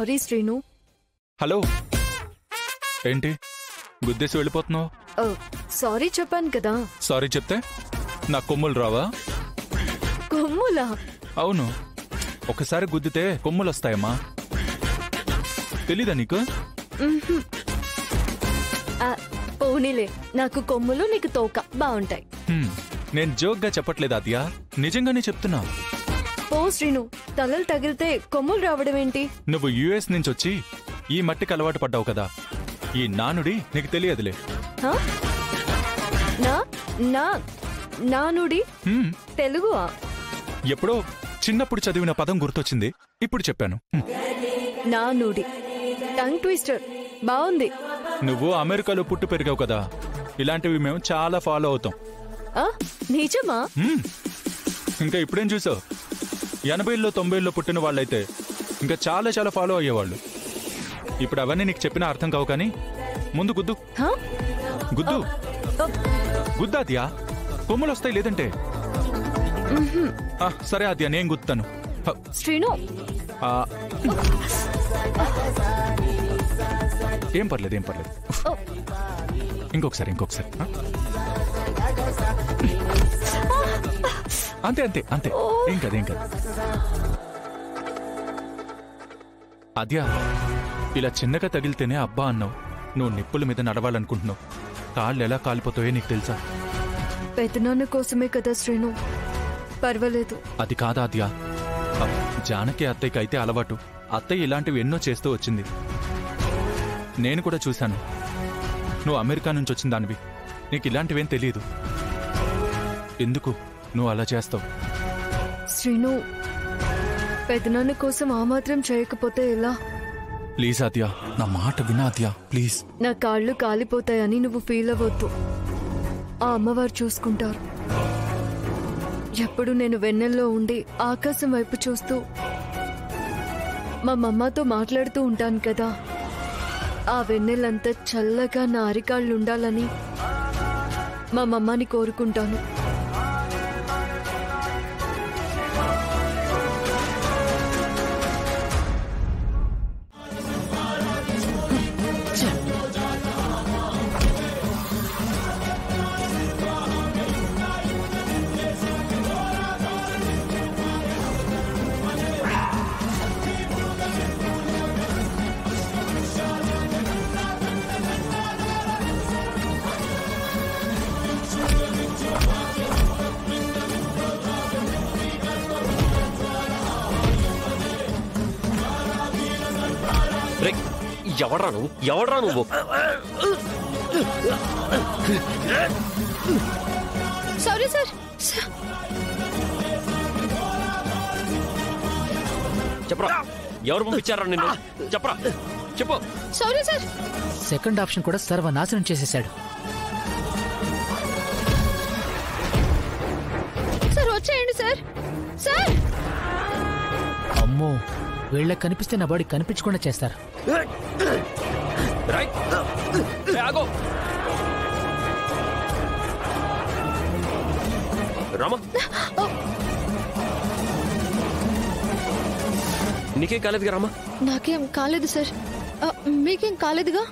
Sorry Srinu. Hello, ఏంటి గుద్దేసి వెళ్ళిపోతున్నావు? సారీ చెప్పాను కదా. సారీ చెప్తే నా కొమ్ములు రావా? కొమ్ములా? అవును, ఒకసారి గుద్దితే కొమ్ములు వస్తాయమ్మా. తెలీదా నీకు? పోనీలే, నాకు కొమ్ములు నీకు తోక బాగుంటాయి. నేను జోక్గా చెప్పట్లేదు ఆద్య, నిజంగానే చెప్తున్నా. పో శ్రీను, తలలు తగిలితే కొమ్ములు రావడం ఏంటి? నువ్వు యుఎస్ నుంచి వచ్చి ఈ మట్టికి అలవాటు పడ్డావు కదా, ఈ నానుడి నీకు తెలియదులే. నానుడి తెలుగు? ఎప్పుడో చిన్నప్పుడు చదివిన పదం గుర్తొచ్చింది, ఇప్పుడు చెప్పాను. నానుడి టంగ్ ట్విస్టర్ బాగుంది. నువ్వు అమెరికాలో పుట్టి పెరిగావు కదా, ఇలాంటివి మేము చాలా ఫాలో అవుతాం. నిజమా? ఇంకా ఇప్పుడేం చూసావు, 80లో 90లో పుట్టిన వాళ్ళైతే ఇంకా చాలా చాలా ఫాలో అయ్యేవాళ్ళు. ఇప్పుడు అవన్నీ నీకు చెప్పినా అర్థం కావు, కానీ ముందు గుద్దు. గుద్దు గుద్దు ఆద్య, కొమ్ములు వస్తాయి లేదంటే. సరే ఆద్య, నేను గుద్దుతాను. శ్రీను ఏం పర్లేదు, ఏం పర్లేదు. ఇంకొకసారి అంతే అంతే అంతే, ఏం కాదు ఏం కాదు. ఆద్య, ఇలా చిన్నగా తగిలితేనే అబ్బా అన్నావు. నువ్వు నిప్పుల మీద నడవాలనుకుంటున్నావు, కాళ్ళు ఎలా కాలిపోతాయో నీకు తెలుసా? పెదనాన్న కోసమే కదా శ్రీను, పర్వాలేదు. అది కాదా ఆద్య, జానకి అత్తయ్యకి అయితే అలవాటు. అత్తయ్య ఇలాంటివి ఎన్నో చేస్తూ వచ్చింది, నేను కూడా చూశాను. నువ్వు అమెరికా నుంచి వచ్చిన దానివి, నీకు ఇలాంటివేం తెలియదు. ఎందుకు నువ్వు అలా చేస్తావు? శ్రీను, పెదనాన్న కోసం ఆ మాత్రం చేయకపోతే ఎలా? ప్లీజ్ ఆద్య, నా మాట వినా ఆద్య, ప్లీజ్. నా కాళ్ళు కాలిపోతాయని నువ్వు ఫీల్ అవ్వద్దు, ఆ అమ్మవారు చూసుకుంటారు. ఎప్పుడు నేను వెన్నెల్లో ఉండి ఆకాశం వైపు చూస్తూ మా మమ్మతో మాట్లాడుతూ ఉంటాను కదా, ఆ వెన్నెలంతా చల్లగా నా అరికాళ్ళుండాలని మా మమ్మని కోరుకుంటాను. ఎవడ్రా నువ్వు? Sorry sir. చెప్పరా, ఎవరు పంపించారా నిన్ను? చెప్పరా, చెప్పు. Sorry sir. సెకండ్ ఆప్షన్ కూడా సర్వనాశనం చేసేశాడు. సార్ వచ్చేయండి సార్. సార్! అమ్మో, వీళ్ళకి కనిపిస్తే నా బాడీ కనిపించకుండా చేస్తారు. రామా, నీకేం కాలేదుగా? రామా, నాకేం కాలేదు సార్. మీకేం కాలేదుగా?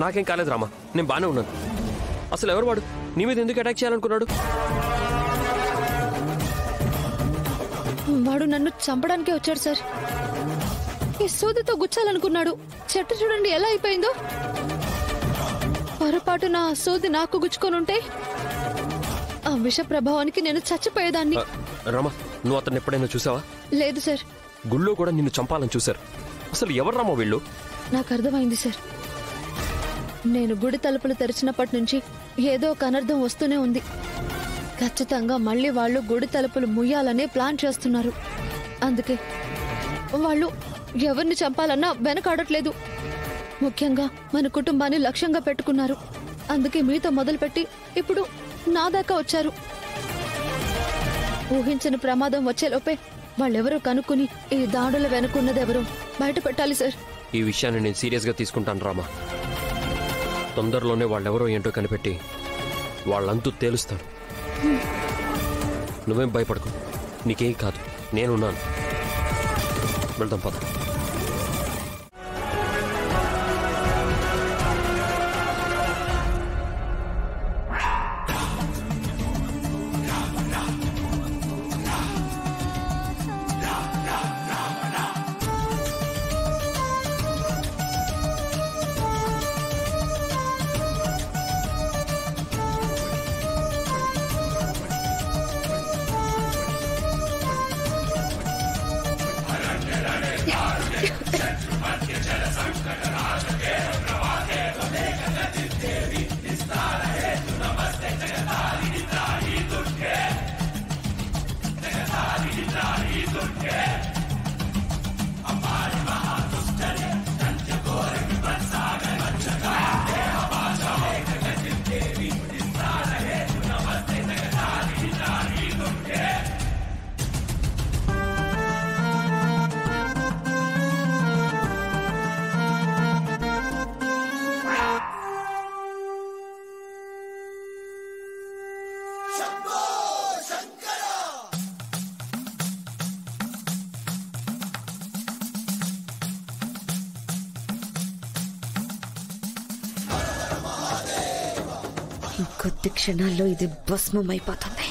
నాకేం కాలేదు రామా, నేను బానే ఉన్నాను. అసలు ఎవరు వాడు? నీ మీద ఎందుకు అటాక్ చేయాలనుకున్నాడు? వాడు నన్ను చంపడానికే వచ్చాడు సార్. ఈ సూదితో గుచ్చాలనుకున్నాడు. చెట్టు చూడండి ఎలా అయిపోయిందో. పొరపాటు నా సూది నాకు గుచ్చుకొనుంటే ఆ విష ప్రభావానికి నేను చచ్చిపోయేదాన్ని. రామా, నువ్వు అతన్ని ఎప్పుడైనా చూసావా? లేదు సార్. గుళ్ళో కూడా నిన్ను చంపాలని చూశారు. అసలు ఎవరు రామా వీళ్ళు? నాకు అర్థమైంది సార్. నేను గుడి తలుపులు తెరిచినప్పటి నుంచి ఏదో ఒక అనర్థం వస్తూనే ఉంది. ఖచ్చితంగా మళ్ళీ వాళ్ళు గుడి తలుపులు ముయ్యాలనే ప్లాన్ చేస్తున్నారు. అందుకే వాళ్ళు ఎవరిని చంపాలన్నా వెనకాడట్లేదు. ముఖ్యంగా మన కుటుంబాన్ని లక్ష్యంగా పెట్టుకున్నారు. అందుకే మీతో మొదలుపెట్టి ఇప్పుడు నా దాకా వచ్చారు. ఊహించని ప్రమాదం వచ్చేలోపే వాళ్ళెవరో కనుక్కుని ఈ దాడుల వెనుకున్నదెవరో బయట పెట్టాలి సార్. ఈ విషయాన్ని నేను సీరియస్ గా తీసుకుంటాను రామా. తొందరలోనే వాళ్ళెవరో ఏంటో కనిపెట్టి వాళ్ళంతూ తేలుస్తాను. నువ్వేం భయపడకు, నీకేం కాదు, నేనున్నాను. వెళ్దాం పద. కొద్ది క్షణాల్లో ఇది భస్మమైపోతుంది.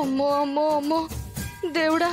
అమ్మో అమ్మో అమ్మో దేవుడా,